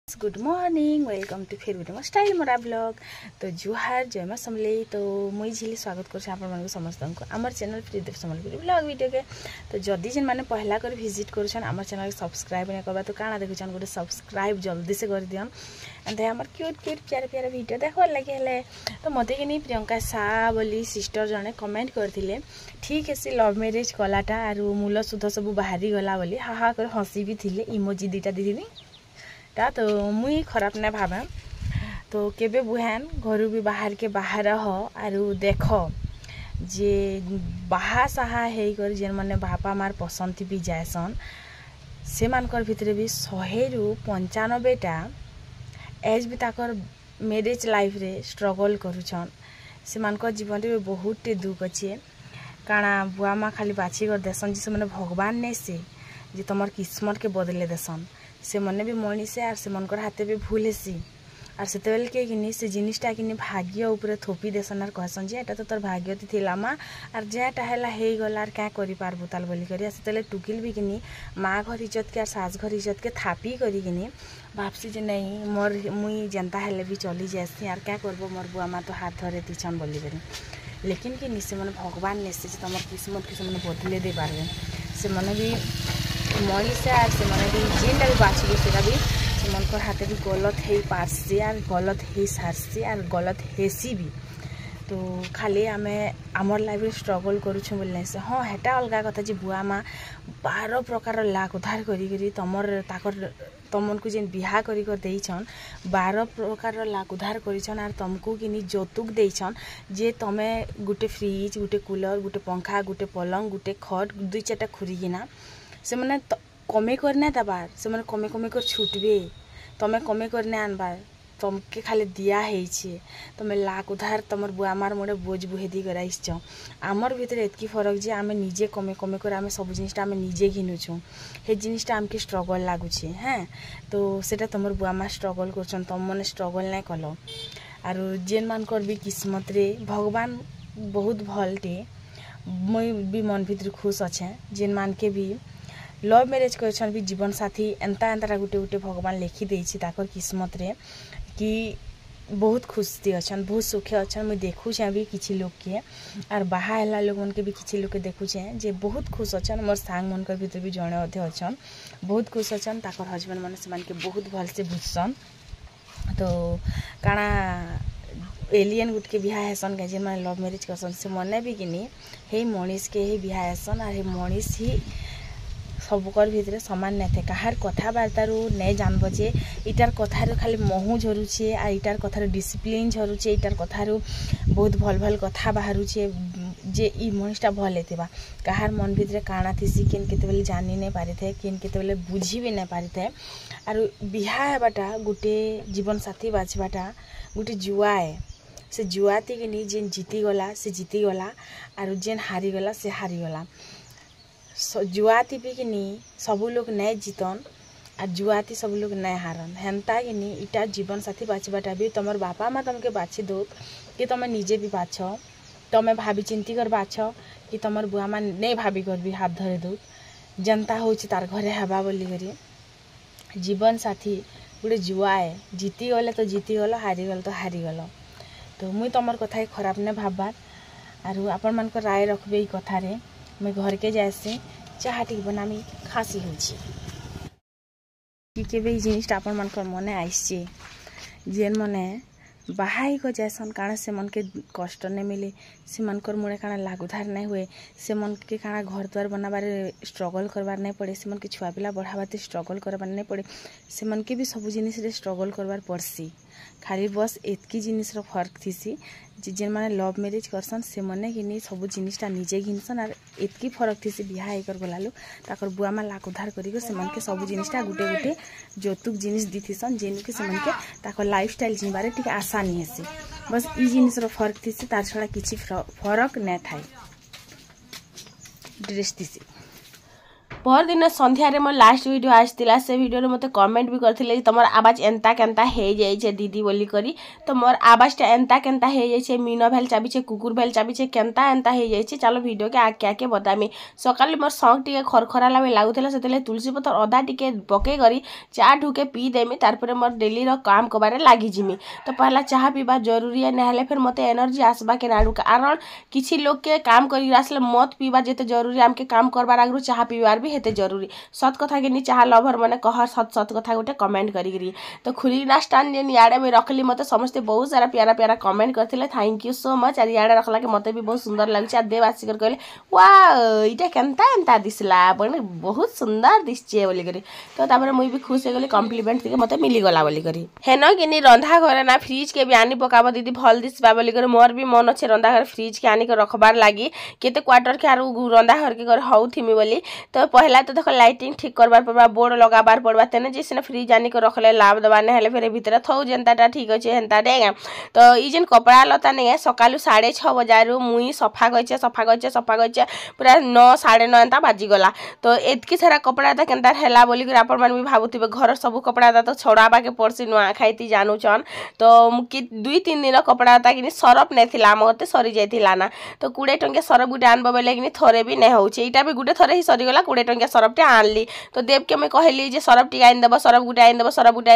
Good morning welcome to फिर good style मोरा blog. तो जुहार जयमा समले। तो मुई झिली स्वागत कर समस्त को आमर चैनल फ्रीदेव समलपुरी ब्लॉग वीडियो के। तो जदि जेन मैंने पहला कर विजिट कर आमर चैनल सब्सक्राइब नहीं करवा तो काना देखुन गोटे सब्सक्राइब जल्दी से कर दियन एंड आमर क्यूट क्यूट प्यारे प्यारे वीडियो देखवार लगे हेले। तो मत कि प्रियंका शाह बोली सिस्टर जने कमेंट करथिले ठीक है लव मैरिज कलाटा आर मूल सुध सब बाहरी गला बोली हा कर हसी भी थिले इमोजी दीटा दीदी तो मुई खराब ना भावे। तो केबे बुहान घर भी बाहर के बाहर हो आरु देख जे बाहा साहा है कर जेन माने बापा मार पसंद भी जायसन से मानकर भितरे भी 100 रु 95टा एज भी ताकर मैरिज लाइफ रे स्ट्रगल करूछन। से मानकर जीवन रे बहुत दुख अच्छे काना बुआ माँ खाली बाछी कर देसन जे मैंने भगवान ने से जे तुम किस्मत के बदले देसन से मने भी मनीषे आर से मनकर हाथे भी भूल हेसी आर से तेल के किनी से जिनिसटा किनी भाग्य ऊपर थोपी देसन आर कहसन जे एटा तो तोर भाग्य थिला माँ आर जेटा हैला हे गला आर क्या करि पारबो ताल बोली करी से तेले टुकिल भी किनी माँ घर इज्जत के आर सास घर इज्जत के थापी करी किनी भाबसी जे नहीं मोर मुई जनता हेले भी चली जासी आर क्या करबो मोर बुआ माँ तो हाथ धरे तीछन बोली करी। लेकिन कि निसे मन भगवान ने से तुम किस्मत के मन बदले दे पारे से मन भी मनीषे आर से मैंने भी जेनटा भी बाछी से भी से मनकर हाथे भी गलत है पारसी आर गलत है सारसी आर गलत हेसी भी। तो खाली आमे आमर लाइफ रे स्ट्रगल करूछु बोलने से हाँ हेटा अलगा कथा जे बुआ माँ 12 प्रकार लाख उधार करी तमर ताकर तमन को जेन बिहा करी कर देइछन 12 प्रकार लाख उधार करिछन आर तुमको किनी जौतुक देइछन जे तमे गुटे फ्रिज गुटे कूलर गुटे पंखा गुटे पलंग गुटे खट 2-4टा खुरी किना से मैंने कमे करने दबार से मैंने कमे कमे कर छुटबे तमें कमे करने आनबार तुमके खाली दिया है तुम्हें लाख उधार तुम बुआ मार मोड़े बोझ बुहेदी कराइछ आमर भितर एतकी फरक जे आमे निजे कमे कमे कर आमे सब जिनिसटा आमे निजे घिनुछु हे जिनिसटा आमके स्ट्रगल लागुछे। हाँ तो सेटा तुमर बुआ मार स्ट्रगल करछन तुम मने स्ट्रगल नहीं कल आर जेन मानकर भी किस्मत रे भगवान बहुत भलटे मुई भी मन भितर खुश अच्छे जेन मान के भी लव मैरिज कर भी जीवन साथी एंता एंता गोटे गोटे भगवान लिखी देछि ताकर किस्मत रे कि बहुत खुशी अच्छन बहुत सुखे अच्छन मुझे देखुचे भी किसी लोग के आर बाहा हैला लोग मन के भी किसी लोग के देखुचे जे बहुत खुश अच्छन मोर सांग मन कर भीतर भी जणे अधे अच्छन बहुत खुश अच्छन ताकर हस्बैंड मन से मान के बहुत भल से बुझसन। तो काना एलियन गुट के बिहा हेसन के जेन माने लव मैरिज करसन से मने भी किनी हे मनीष के ही बिहा हेसन आर हे मनीष ही सबकर भितर सामान नहीं थे कहार कथबार्ता नहीं जानब जे इटार कथार खाली महू झरुचे आ इटार कथार डिसिप्लिन झरुचे इटार कथार बहुत भल भल कथा बाहरुचे जे ई मनीषटा भल हेतिबा कहार मन भितर काना थिसी किन केते बेले जानी नहीं पारि थे किन केते बेले बुझी भी नहीं पारि थे आर बिहा हेबाटा गुटे जीवन साथी बाछबाटा गुटे जुआ है से जुआती के नहीं जेन जीती गला से जीती गला आर जेन हारी गला से हारी गला जुआती भी किनी सबू लोग नहीं जीतन और जुआती सब लोग नहीं हारन हेन्ता किनी इटा जीवन साथी बाछबाटा भी तुमर बापा माँ तुमके बाछी दो कि तुम निजे भी बाछ तुम भाभी चिंती कर बाछ कि तुमर बुआ माँ नहीं भाभी कर भी हाथ धरे दो जनता हो तार घरे हवा बोली करी जीवन साथी गोटे जुआ है जीती गले तो जीती गल हारी गल तो हारी गल। तो मुई तुमर कथा खराब नहीं भाबार आर आपण मान राय रखबे ई कथारे मैं घर के जैसे चाह टी बनामी खासी होबे जिनिसटा अपन मन मने आइसे जेन मने बाहाई को जैसन काना से मन के कष्ट नहीं मिले से मनकर मुड़े काना लाग उधार नहीं हुए से मन के काना घर द्वार बनाबार स्ट्रगल करबार नहीं पड़े से मन के छुआ पिला बढ़ाबाते स्ट्रगल करबार नहीं पड़े से मन के भी सब जिनिस रे स्ट्रगल करबार पड़सी खाली बस एतकी जिनिस रो फर्क थीसी जेन माने लव मैरिज करसन से मने कि सब जिनिसटा निजे घिनसन आर एतकी फरक थीसी बिहा कर गलालु ताकर बुआ माँ लाख उधार करिक से मन के सब जिनिसटा गुटे गुटे जौतुक जिनिस दीथीसन जेन के से मन के ताकर लाइफस्टाइल जीवारे टिके आसानी हेसी बस ई जिनिस रो फर्क थीसी तार छड़ा किछि फरक नै थाई ड्रेस थीसी। पर दिन संध्यारे मोर लास्ट वीडियो आसला से वीडियो मते कमेंट भी करथिले तमर आवाज एंता केंता हे जाई छे दीदी बोली करी तो मोर आवाजटा एंता केंता हे जाई छे मीनो भेल चाबी छे कुकुर भेल चाबी छे केंता एंता हे जाई छे चलो वीडियो के आके आके बतामी सकाल मोर संग टिके खरखरा लागुथला सेतले तुलसी पत्र अदा टिके पके करी चा ढुके पी देमी तारपरे मोर डेली रो काम कबारे लागी जिमी तो पहला चाह पीबा जरूरी है नहले फिर मते एनर्जी आसबा के नाडू कारण किछि लोग के काम करी आसले मत पीबा जेते जरूरी हमके काम करबार आगु चाह पीबार भी हेते जरूरी सत कथा के नी चाह लभर माने कह सत सत कथा गोटे कमेंट करी तो खुरीना स्टैंड जेन याडे में रखली मते समस्त बहुत सारा प्यारा प्यारा कमेंट करथिले थैंक यू सो मच आर याडे रखला के मते भी बहुत सुंदर लागछि आ देवासी कर कहले वाओ इटा केनता एंता दिसला बने बहुत सुंदर दिसचे बोली करी तो तापर मुई भी खुश हे गली कॉम्प्लीमेंट के मते मिली गला बोली करी हेन किनी रंधा घरे ना फ्रिज के भी आनी पकाबो दीदी भल दिसबा बोली करी मोर भी मन अच्छे रंधा घर फ्रिज के आनी के रखबार लागी केते क्वार्टर के आरु रंधा घर के घर हौ थिमी बोली तो पहला तो देखो लाइटिंग ठीक करबार पड़बा बोर्ड लगाबार पड़बा तेने जिसने फ्रिज आनी के रखले लाभ दबा ने हेले फेरे भीतर थौ जेंताटा ठीक अछि हेंता डेगा तो ई जेन कपड़ा लता ने सकालु 6:30 बजारु मुई सफा गइचे पूरा 9 9:30 एंता बाजी गला तो एतकी सारा कपड़ा ता केंता हेला बोली कर आपण मन भी भाबुथिबे घर सब कपड़ा ता तो छोड़ाबा के पड़सी नुआ खाइती जानू छन तो कि 2-3 दिन कपड़ा ता कि सरफ नै थिला मते सरी जाइथिला ना तो 20 टंके सरफ गुटे आनबो बेले कि थरे भी नै होउची एटा भी गुटे थरे ही सरी गला 20 टंके सरफ टे आनली तो देव के मैं कहली जे सरफ टी आइन देबो सरफ गुटे आइन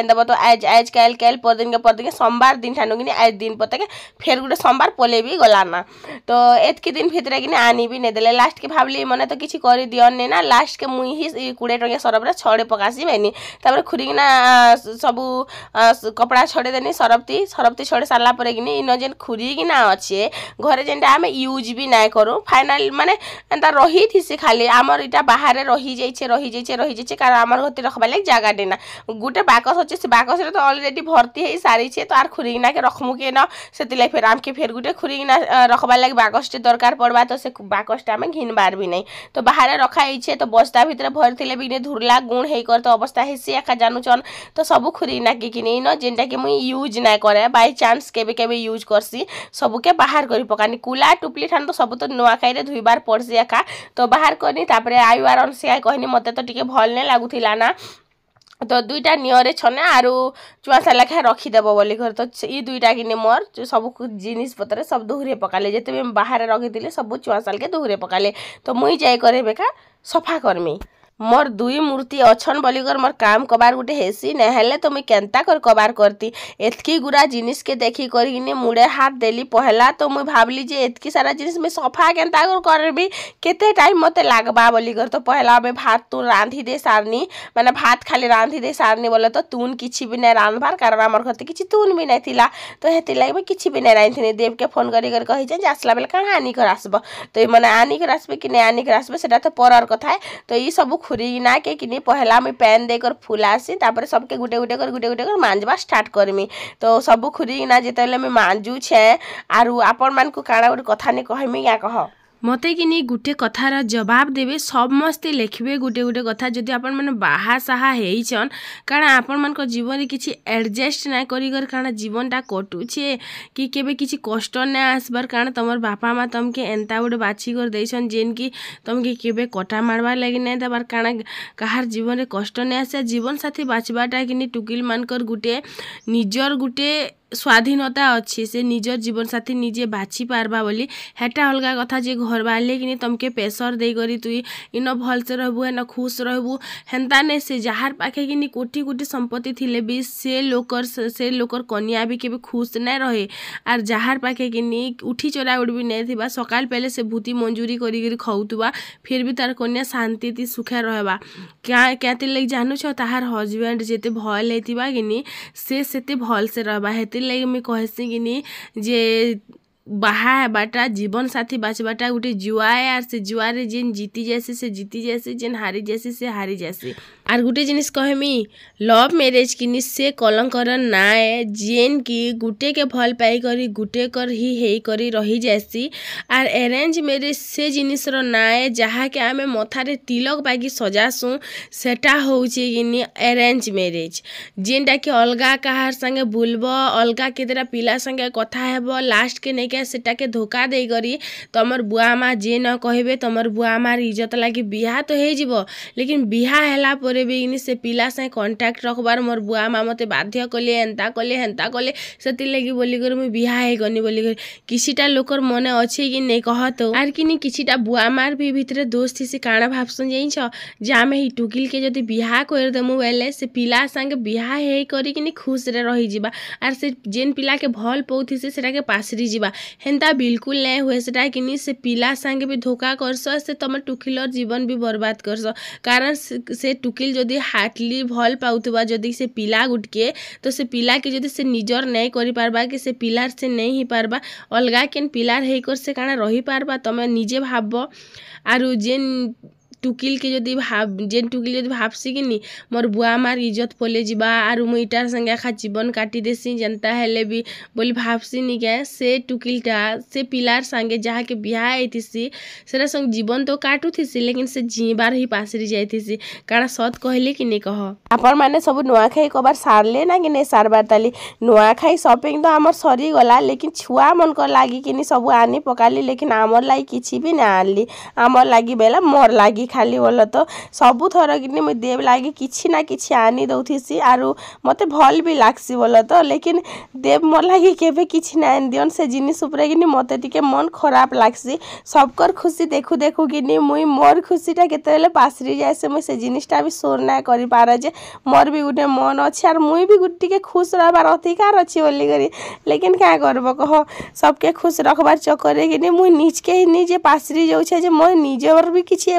देबो तो आज काल पर दिन के सोमवार दिन ठानु कि आज दिन पते के फेर गुटे सोमवार पले भी गला ना तो एतकी दिन भितरे कि आनी भी नै देले लास्ट के भाबली मने तो किछि करि दियन नै ना लास्ट के मुई ही 20 टंके सरफ रे छड़े पकासी बेनी तापर खुरी ना सबु कपड़ा छड़े देनी सरफती छड़े सारला परे कि इन जेन खुरी कि ना अच्छे घरे जेनटा आम यूज भी ना करूँ फाइनाल माने एंता रही थी से खाली आमर इटा बाहर रही जाइए कारण आमर घर रखबा लगे जगह देना गोटे बाकस अच्छे से बाकस तो अलरेडी भर्ती है सारी छे तो आर खुरीना के रखमु के न से फिर आम के फिर गोटे खुरीना रखबा लगे बाकसटे दरकार पड़वा तो से बाकसटा आम घिनबार भी नहीं तो बाहर रखा है तो बस्ता भितर भरथिले भी धुरला गुण होकर तो अवस्था है सी एका जानूचन तो सब खुरीना के किनी न जेनटा कि मुई यूज ना करे बाय चांस केबे केबे यूज करसी सबु के बाहर करी पकानी कुला टुपली ठान तो सब तो नुआ खाई रे धुईबार पड़सी एका तो बाहर करनी तापरे आईवार अनसिया कहनी मते तो टिके भल ने लागुथिला ना तो दुईटा नियरे छने आरु चुआसा लेखा रखीदेव बोली घर तो ये दुईटा कि मोर सब जिनिस पत्र सब दुहरे पकाले जिते बाहर रखी सब चुआसाल के दुहरे पकाले तो मुई जाए करे बेका सफा करमी मोर दुई मूर्ति अच्छन बोलिकर मोर काम कबार गुटे हेसी न हेले तो मुई केंता कर कबार करती एतकी गुरा जिनिस के देखी करी मुड़े हाथ देली पहला तो मुई भाबली जे एतकी सारा जिनिस में सफा केंता कर करबी केते टाइम मते लागबा बोलिकर तो पहला में भात तू रांधी दे सारनी माने भात खाली रांधी दे सारनी बोले तो तून किछि भी नै रांधबार कारण हमर घर किछि तून भी नै थिला तो हेति लागि मैं किछि भी नै रांधिनी देव के फोन करी कर कहि जे आसला बेले काना आनी कर आसबो तो माने आनी कर आसबे कि नै आनी कर आसबे सेटा तो परर कथा है तो ई सब खुरीना के किनी पहला मैं पैन देकर फुलासी तापर सबके गुटे गुटे कर मांजबा स्टार्ट करमी तो सब खुरीना जेतेले मैं मांजू छे आरु आपण मान को काना गोटे कथा ने कहमी या कह मते कि नहीं गोटे कथार जवाब देवे समस्ते लिखबे गोटे गोटे कथा जदि आपण माने बाहा साहा हेइछन कारण आपण मान को जीवन रे किछि एडजस्ट ना करी कर कारण जीवनटा कटुछे कि केबे किछि कष्ट ना आसबार कारण तमर बापा माँ तमके एंता गोटे बाछी कर देछन जेन की तमके केबे कटा मारबार लागि नै दबार कारण कहार जीवन रे कष्ट नै आसे जीवन साथी बाछबाटा कि टुकिल मानकर गोटे निजर गोटे स्वाधीनता अच्छी से निजर जीवन साथी निजे बाछी पारबा बोली हेटा अलगा कथा जे घर बाले कि तमके प्रेशर दे करी तुई इन भल से रहबू न खुश रहबू हेंता ने से जहार पाखे कि कोटी कोटी संपत्ति थिले भी से लोकर कन्या भी केबे खुश नै रहे आर जहार पाखे कि उठी चोरा उड़ भी नै थिबा सकाल पहले से भूति मंजूरी करी खाउतबा फिर भी तार कन्या शांति ती सुखे रहबा क्या लग जानू छ ताहार हस्बैंड जेते भल हेतिबा कि से सेते भल से रहबा हेते लगे मैं कहसी कि जे बाहा बाटा जीवन साथी बाचबाटा गोटे जुआ है आर से जुआ रे जेन जीती जैसे से जीती जैसे जेन हारी जैसे से हारी जैसे आर गुटे जिनिस कहमी लव मैरिज किनी से कलंकर नाए जेन की गुटे के भल पाई करी गुटे कर ही हे करी रही जासी। आर अरेंज मैरिज से जिनिसर नाए जहा के आमे मथारे तिलक बागी सजासु सेटा होउचे किनी अरेंज मैरिज जेनटा कि अलगा कहार संगे बुलब अलगा केतेरा पिला संगे कथा हेब लास्ट के नेके सेटा के धोखा दे करी तमर बुआ माँ जे न कहबे तमर बुआ मार इज्जत लागी बिहा तो हे जीवो लेकिन बिहा हेला परे भी से पिला संगे कांटेक्ट रखबार मोर बुआ माँ मते बाध्य कले हेंता कले सेति लगी बोली कर मुई बिहा हे गनी बोली कर किछिटा लोकर मने अछि कि नै कहतो आर किनी किछिटा बुआ मार भी भितरे दोस्त से काना भाबसन जाइछ जे आमे ही टुकिल के जदी बिहा कर देमु बेले से पिला संगे बिहा हे करी किनी खुश रे रही जिबा आर से जेन पिला के भल पौथि से सेटा के पासरी जिबा हेंता बिल्कुल नै होए सेटा किनी से पिला संगे भी धोखा करस से तम टुकिलर जीवन भी बर्बाद करस कारण से टुकिल जदी हाटली भल पाउतबा जदी से पिला गुटके तो से पिला के जदी से निजर नै करि पारबा कि से पिलार से नै ही पारबा अलगा केन पिलार हे कर से काना रही पारबा तमे निजे भाबबो आरु जेन टुकिल के जदी जेन टुकिल जदी भाबसी कि नी मोर बुआ मार इज्जत पले जिबा आरु मुई इटार संगे खा जीवन काटी देसी जनता हेले भी बोली भाबसी नी के से टुकिलटा से पिलार संगे जहा के बिहा आइतिसी सेरा संग जीवन तो काटुथिसी लेकिन से जीबार ही पासरी जाइतिसी काना सत कहले कि नै कह आपण माने सब नुआखाई कबार सारले ना कि नै सारबार ताली नुआखाई शॉपिंग तो हमर सरी गला लेकिन छुआ मन को लागी कि नी सब आनी पकाली लेकिन हमर लागी किछि भी ना आनली हमर लागी बेला मोर लागी खाली बोल तो सबु थर कि मुझे देव लगे किसी ना किसी आनी दौथी आरु मते भल भी लागसी बोल तो लेकिन देव मोर लगे केबे किसी ना आनी दियन से जिनिस उपरे कि मते टिके मन खराब लागसी सबकर खुशी देखु देखु कि मुई मोर खुशीटा केतेले पासरी जाए से मुई से जिनिसटा भी सोर ना करि पारे जे मोर भी गुटे मन अछि आर मुई भी गुटे के खुश रहबार अधिकार अछि बोली करी लेकिन क्या करबो कह सबके खुश रखबार चक्कर कि मुई निज के निजे पासरी जाउ छे जे मोर निजर भी किछि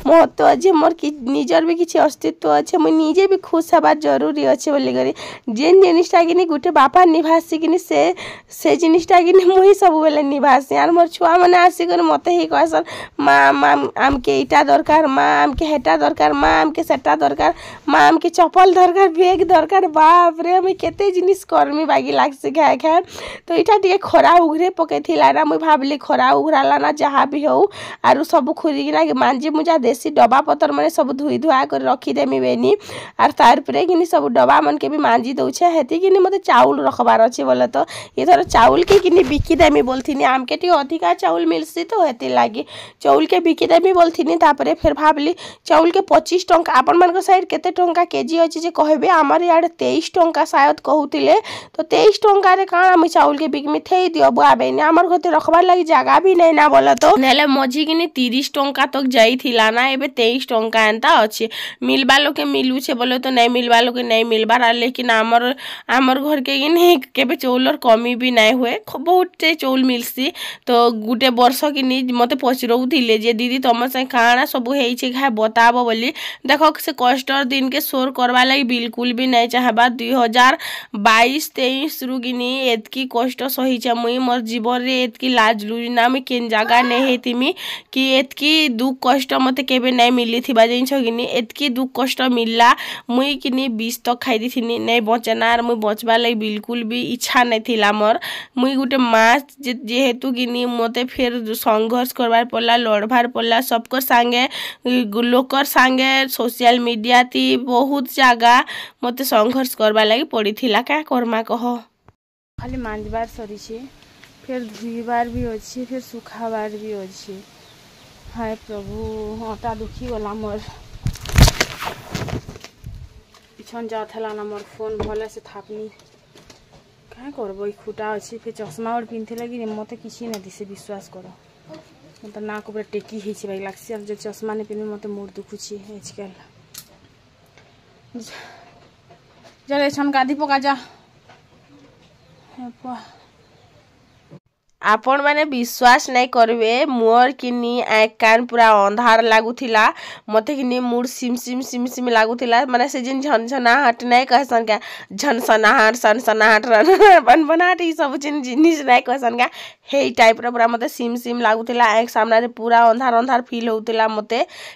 महत्व अच्छे मोर निजर भी किसी अस्तित्व अच्छे मुझे निजे भी खुश हबार जरूरी अच्छे बोली करी जेन जिनिसटा कि गोटे बापा निभासी कि से जिनिसटा कि मुई सब बेले निभासी आर मोर छुआ मैंने आसिक मत ही कहसन माँ आमके इटा दरकार माँ आमके हेटा दरकार माँ आमके सेटा दरकार माँ आमके चप्पल दरकार बैग दरकार बाप रे मुई केते जिनिस कर्मी बागी लागसी खाए खाए तो इटा टिके खरा उघरे पकेथिला ना मुई भाबली खरा उघराला ना जहाँ भी हो आरु सब खुरीकिना मांजी मुजा देसी डबा पतर मैंने सब धुई धुआ कर रखीदेमी बेनी आर तार पर कि सब डबा मन के भी मांजी दौछे हेती कि मत चाउल रखबार अच्छे बोले तो ये थर चाउल के कि बिकिदेमी बोलथिनी आमके टी अधिका चाउल मिलसी तो हेती लगी चाउल के बिकिदेमी बोलथिनी तापर फिर भाबली चाउल के 25 टंका आपण मान साइड केते टंका केजी अच्छे जे कहबे आमर इे 23 टंका शायद कहूतिले तो 23 टंका रे काଣା मुई चाउल के बिकमी थेई दियो बुआ बेनी आमर घते रखबार लगी जगह भी नहीं ना बोले तो नेले मझी कि 30 टंका तक जाइथिला ना एबे 23 टंका एंता अच्छे मिलबा लोके मिलुछे बोले तो नहीं मिलबा लोके नहीं मिलबार लेकिन आमर घर के कि केबे चाउलर कमी भी नहीं हुए बहुत चाउल मिलसी तो गुटे वर्ष कि मते पचरौथिले जे दीदी तुम से काଣା सब हेइछे घा बताबो बोली देखो से कष्टर दिन के शोर करवा लगी बिल्कुल भी नहीं चाहबा 2022-23 रु कि एतकी कष्ट सहीछे मुई मोर जीवन रे एतकी लाज लुजना मुई केन जगह नहीं हेतिमी कि एतकी दुख कष्ट मते केबे नहीं मिली थिबा जिनछ कि एतकी दुख कष्ट मिलला मुई कि 20 तक खाई दी थी नहीं बचना मुई बचवा लगी बिल्कुल भी इच्छा नहीं थिला मोर मुई गुटे माँ जेहेतु कि मते फिर संघर्ष करबार पड़ला लड़बार पड़ला सबकर सांगे लोकर सांगे सोशल मीडिया थी बहुत जगह मते संघर्ष करबा लगी पड़ी थिला क्या करमा कह खाली मांजबार सरी फिर धुईबार भी अच्छी फिर सुखाबार भी अच्छी हाय प्रभु आटा दुखी गला मोर पिछन जाथला ना मोर फोन भले से थापनी क्या करब खुटा अच्छी फिर चश्मा और पिंधे लगी मत किसी ना दिसे विश्वास कर मत नाक पूरा टेकी है लगसी अब जो चश्मा नहीं पिंधे मत मुड़ दुखुची आजकल चल एछन गाधी पका जा आपण मैंने विश्वास नहीं करवे मोर किनी आँख कान पूरा अंधार लगुला मत कि मूड सिम सिम सिम सिम लगुला माने से जिन झनझनाहट नहीं कहसन क्या झनसनाहट सनसनाहट बनबनाहट ये सब जिनिस नहीं कहसन क्या हे टाइप पूरा मत सिम सिम लगुला आँख सामने पूरा अंधार अंधार फिल होता मत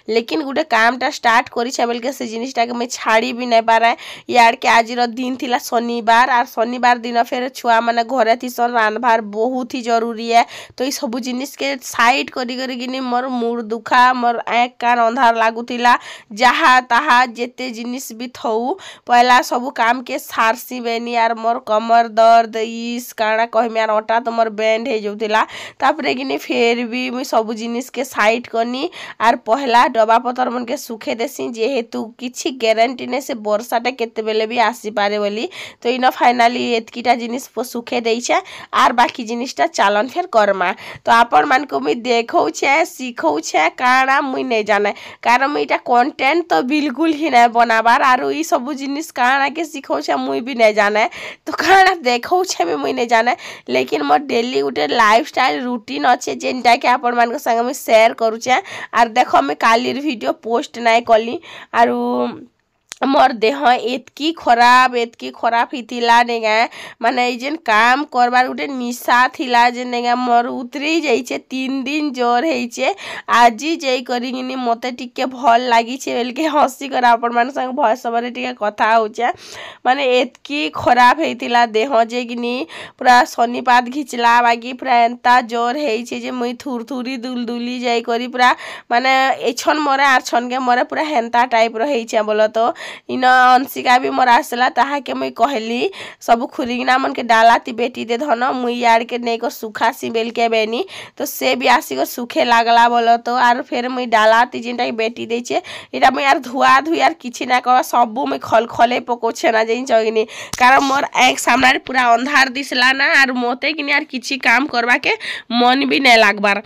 लेकिन गोटे कामटा स्टार्ट कर बोल के से जिनिसटा मुझे छाड़ी भी नहीं पारा यार के आज दिन थिला शनिवार और शनिवार दिन फिर छुआ मैंने घरे थीसन रांधबार बहुत ही जरूरी है तो ये सब जिनिस के साइड करी मोर मुड़ दुखा मोर आँख कान अंधार लगुला जहा ताहा जेते जिनिस भी थऊ पहला सब काम के सारसी बेनी यार मोर कमर दर्द इस काना कहमी यार अटा तो मोर बैंड हो जाऊला तापरे कि फिर भी मुई सब जिनिस के साइड करनी आर पहला डबा पतर मन के सुखे देसी जेहेतु किछि गारंटी ने से वर्षाटा केते बेले भी आसी पारे बोली तो इन फाइनाली एतकीटा जिनिस सुखे देइछे आर बाकी जिनिसटा चालन फेर करमा तो आपण मान को मुई देखौछे सिखौछे काना मुई नहीं जाने कारण मुई इटा कंटेंट तो बिल्कुल ही नहीं बनाबार आरो ई सब जिनिस काना के सिखौछे मुई भी नहीं जाने तो काना देखौछे भी मुई नहीं जाने लेकिन मोर डेली गुटे लाइफस्टाइल रूटीन अच्छे जेनटा के आपण मान संगे मुई शेयर करूछे आर देखो मैं कालीर वीडियो पोस्ट नहीं कली आरो मोर देह एतकी खराब हिथिला नेगा माने जेन काम करबार गोटे निशा थिला जे नेगा मोर उतरी जाइछे 3 दिन जोर हेइछे आज जई करिगिनी मते टिके भल लागिछे बेल के हसी कर आपण मान संग भॉइस ओवर टिके कथा होचे माने एतकी खराब हेइथिला देह जे गिनी पूरा शनिपात घिचला बाकी पूरा एंता जोर हेइछे जे मुई थुरथुरी दुलदुली जाई करी पूरा माने एछन मोरे आर छन के मोरे पूरा हेंता टाइप रो हेइछे बोलो तो इन अंशिका भी मोर आसला ताहा के मुई कहली सब खुरीना मन के डाला ती बेटी दे धन मुई यार के नहीं को सुखा सी बेल के बेनी तो से भी आसी को सुखे लागला बोलो तो आर फिर मुई डाला ती जिनटा बेटी देछे एटा मुई यार धुआ धुई यार किछि ना कर सब मुई खलखले पकोछे ना जेइन जगिनी कारण मोर आँख सामने पूरा अंधार दिसला ना आर मोते कि यार किछि काम करबा के मन भी नहीं लागबार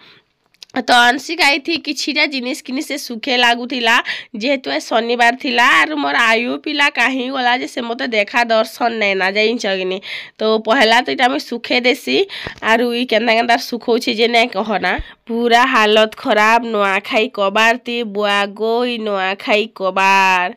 तो अंशिका आई थी किछिटा जिनिस किनि से सुखे लागुला जेहेतु शनिवार थिला आर मोर आयु पिला कहीं गला जे से मते देखा दर्शन नहीं ना जाइन चगिनी तो पहला तो इटा मैं सुखे देसी आर ई केंदा केंदा सुखौछि जे नै कहना पूरा हालत खराब नुआखाई कबार ती बुआ गोई नुआखाई कबार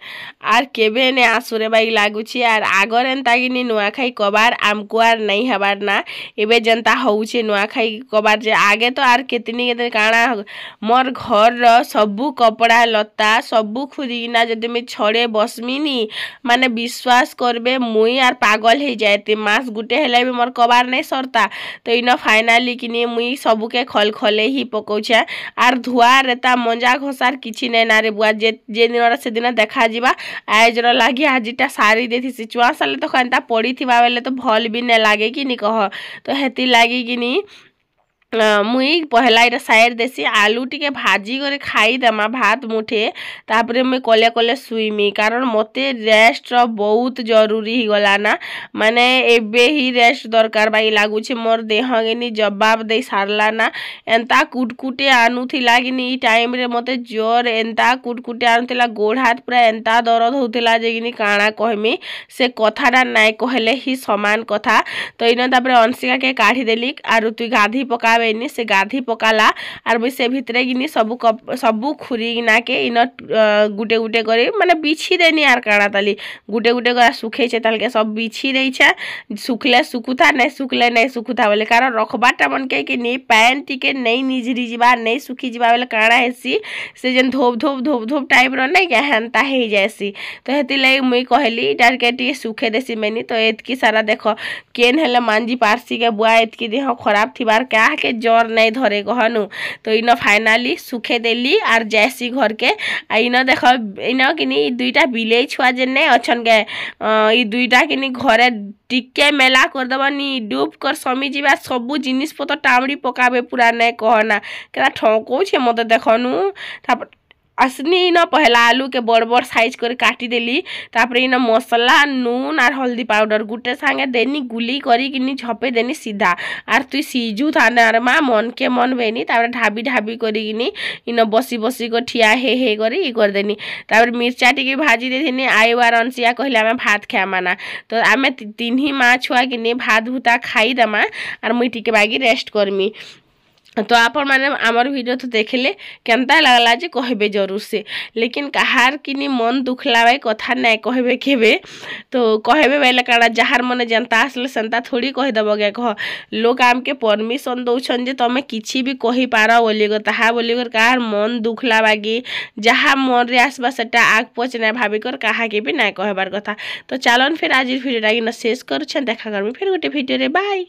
आर केबे ने आसुरे बाई लागुछि आर आगर एंता गिनी नुआखाई कबार आमको आर नहीं हबार ना एबे जनता होउछि नुआखाई कबार जे आगे तो आर केतनी काना मोर घर सबू कपड़ा लता सबू खुरीना जदि मैं छड़े बसमिनी माने विश्वास करबे मुई आर पागल हो जाते मास गुटे हेले भी मोर कबार नहीं सरता तो इन फाइनाली किनी मुई सबू के खलखले ही पकोछे आर धुआ रेता मंजा घोसार किछि नै ना रे बुआ जे दिन से दिन देखा जिबा आजर लागी आजिटा सारी देथि चुआ साले तो खंता पड़ी थिबा बेले तो भल भी नै लागे कि नि कह तो हेती लागी किनी मुई पहला इटा साइड देसी आलू टिके भाजी करे खाई देमा भात मुठे तापरे मुई कले कले सुईमी कारण मते रेस्ट बहुत जरूरी ही गला ना माने एबे ही रेस्ट दरकार बाई लागुछे मोर देह गिनी जवाब दे सारला ना एंता कुटकुटे आनुथिला गिनी ई टाइम रे मते जोर एंता कुटकुटे आनुथिला गोड़ हाथ पूरा एंता दर्द होथिला जे गिनी काना कहमी से कथाटा नाय कहले ही समान कथा तो इन तापरे अंशिका के काढ़ी देली आरु तुई गाधी पका से गाधी पकाला आर मुई से भितरे गिनी सबू खुरीना के इन गुटे गुटे करे माने बिछी देनी आर काना ताली गुटे गुटे कर सुखे छे ताल के सब बिछी देई छे सुखले सुकुथा नहीं सुखले नहीं सुकुथा बोले कारण रखबाटा मन के कि नहीं पैन टिके नहीं निजरी जिबा नहीं सुखी जिबा बोले काना हेसी से जन धोप धोप धोप धोप टाइप रो नहीं के हेंता हे जैसी तो हेती लई मुई कहली डार के टी सुखे देसी मेनी तो एतकी सारा देखो केन हेले मांजी पारसी के बुआ एतकी देह खराब थिबार क्या के जोर नहीं धरे कहनु तो इन फाइनाली सुखे देली आर जैसी घर के इन देख इन किनी दुईटा बिले छुआ जे नहीं अछन के ई दुईटा किनी घरे टिके मेला कर दबनी डूब कर समी जीवा सबू जिनिस पतर टामड़ी पकाबे पूरा नहीं कहना केना ठोको छे मते देखनु आसनी इन पहला आलू के बड़ बड़ साइज कर काटी देली तापर इन मसला नून और हल्दी पाउडर गुटे सांगे देनी गुली करी किनी झपे देनी सीधा आर तुई सीजू थाने आर माँ मन के मन बेनी तापर ढाबी ढाबी करी किनी इन बसी बसी को ठिया हे करी ई कर देनी तापर मिर्चा टिके भाजी देथिनी आईवार अंशिया कहले आमे भात खाया माना तो आमे तीन माँ छुआ किनी भात भूता खाई दमा आर मुई टिके बागी रेस्ट करमी तो आपण मैंने आमर वीडियो तो देखले केनता लगला जे कहबे जरूर से लेकिन कहार किनी मन दुखलावे कथा नहीं कहबे केबे तो कहबे बेले काड़ा जहार मने जनता आसले संता थोड़ी कहि दबगे कह लोग आम के परमिशन दउछन जे तमे किछि भी कहि पारा बोली गो ताहा बोली कर कहार मन दुखला बागी जहा मन रे आसबा सेटा आग पच नै भाबी कर कहा के भी नहीं कहबार कथा तो चलन फिर आज वीडियो टाइम शेष करू छ देखा करबी फिर गोटे वीडियो रे बाय।